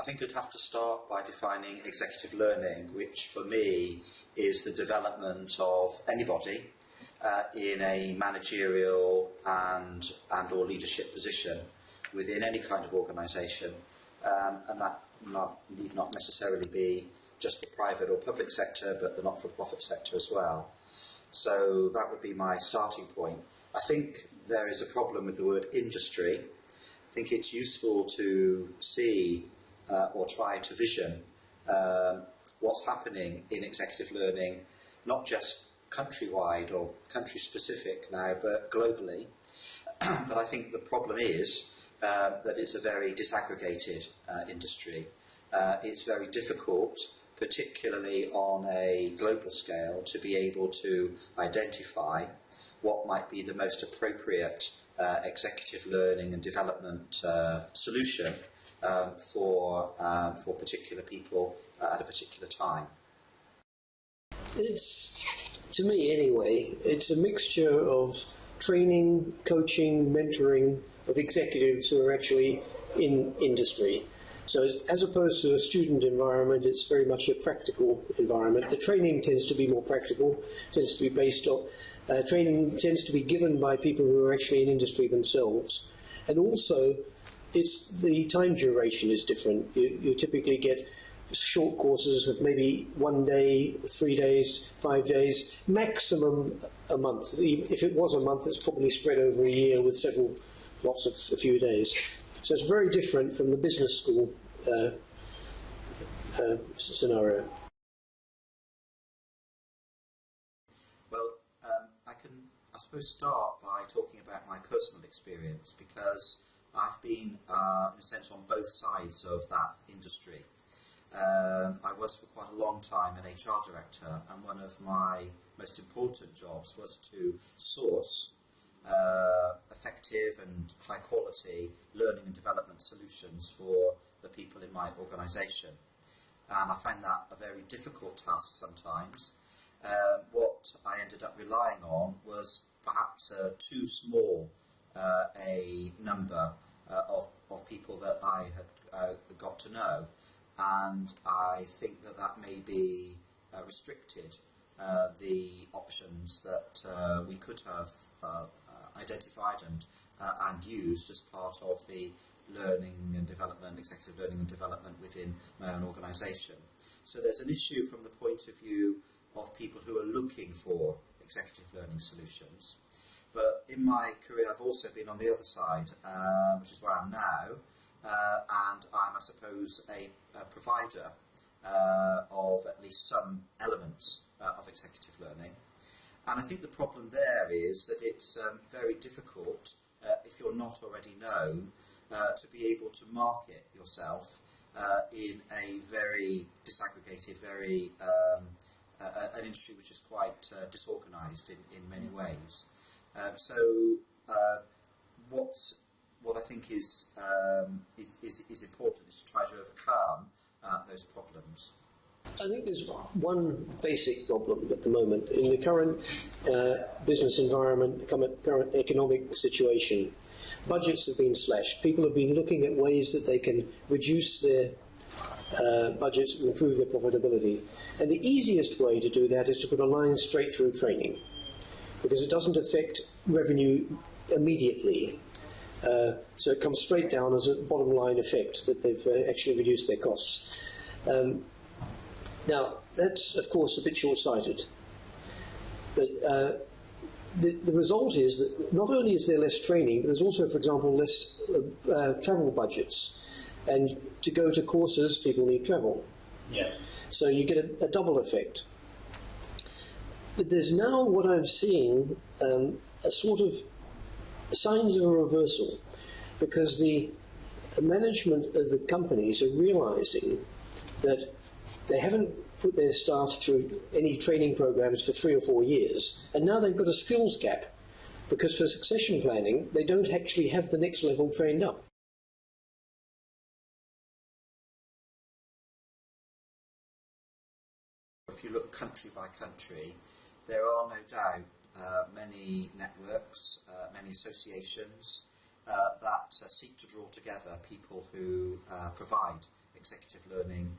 think I'd have to start by defining executive learning, which for me is the development of anybody in a managerial and or leadership position within any kind of organisation, and that need not necessarily be just the private or public sector, but the not-for-profit sector as well. So that would be my starting point. I think there is a problem with the word industry. I think it's useful to see or try to vision what's happening in executive learning, not just countrywide or country-specific now, but globally. But I think the problem is that it's a very disaggregated industry. It's very difficult, particularly on a global scale, to be able to identify what might be the most appropriate executive learning and development solution for particular people at a particular time. It's, to me anyway, it's a mixture of training, coaching, mentoring of executives who are actually in industry. So as opposed to a student environment, it's very much a practical environment. The training tends to be more practical, tends to be based on, training tends to be given by people who are actually in industry themselves. And also, it's the time duration is different. You typically get short courses of maybe 1 day, 3 days, 5 days, maximum a month. If it was a month, it's probably spread over a year with lots of a few days. So it's very different from the business school scenario. Well, I suppose, start by talking about my personal experience, because I've been, in a sense, on both sides of that industry. I was for quite a long time an HR director, and one of my most important jobs was to source effective and high quality learning and development solutions for the people in my organisation. And I find that a very difficult task sometimes. What I ended up relying on was perhaps too small a number of people that I had got to know, and I think that may be restricted the options that we could have identified and used as part of the learning and development, executive learning and development within my own organisation. So there's an issue from the point of view of people who are looking for executive learning solutions. But in my career I've also been on the other side, which is where I am now, and I'm, I suppose, a provider of at least some elements of executive learning. And I think the problem there is that it's very difficult, if you're not already known, to be able to market yourself in a very disaggregated, an industry which is quite disorganised in many ways. What I think is important is to try to overcome those problems. I think there's one basic problem at the moment. In the current business environment, the current economic situation, budgets have been slashed. People have been looking at ways that they can reduce their budgets and improve their profitability. And the easiest way to do that is to put a line straight through training, because it doesn't affect revenue immediately. So it comes straight down as a bottom line effect that they've actually reduced their costs. Now, that's, of course, a bit short-sighted. But the result is that not only is there less training, but there's also, for example, less travel budgets. And to go to courses, people need travel. Yeah. So you get a double effect. But there's now what I'm seeing, a sort of signs of a reversal, because the management of the companies are realizing that they haven't put their staff through any training programs for 3 or 4 years, and now they've got a skills gap, because for succession planning they don't actually have the next level trained up. If you look country by country, there are no doubt many networks, many associations that seek to draw together people who provide executive learning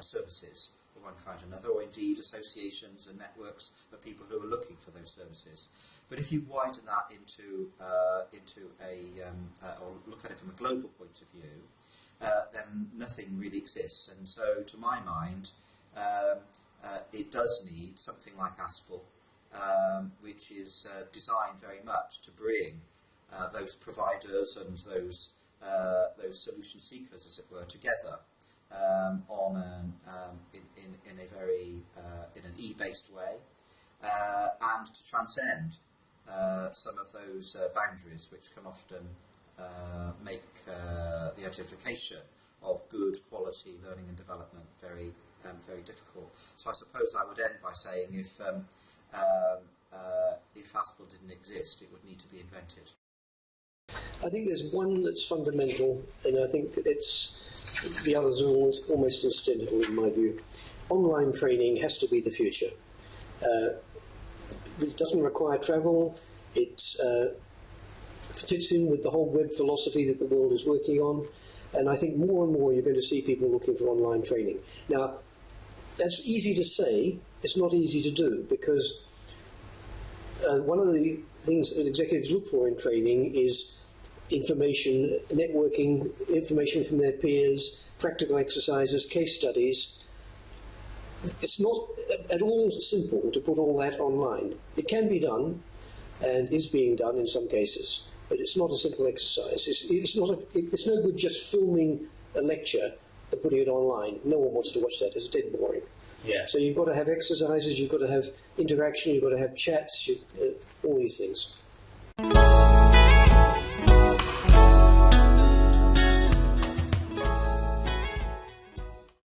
services of one kind or another, or indeed associations and networks of people who are looking for those services. But if you widen that into or look at it from a global point of view, then nothing really exists. And so, to my mind, it does need something like ASPEL, which is designed very much to bring those providers and those solution seekers, as it were, together in a very in an e-based way, and to transcend some of those boundaries which can often make the identification of good quality learning and development very difficult. So I suppose I would end by saying if ASPEL didn't exist, it would need to be invented. I think there's one that's fundamental, and I think it's the others are almost incidental in my view. Online training has to be the future. It doesn't require travel. It fits in with the whole web philosophy that the world is working on, and I think more and more you're going to see people looking for online training. Now, that's easy to say. It's not easy to do, because one of the things that executives look for in training is information, networking, information from their peers, practical exercises, case studies. It's not at all simple to put all that online. It can be done, and is being done in some cases, but it's not a simple exercise. It's no good just filming a lecture and putting it online. No one wants to watch that. It's dead boring. Yeah. So you've got to have exercises, you've got to have interaction, you've got to have chats, all these things.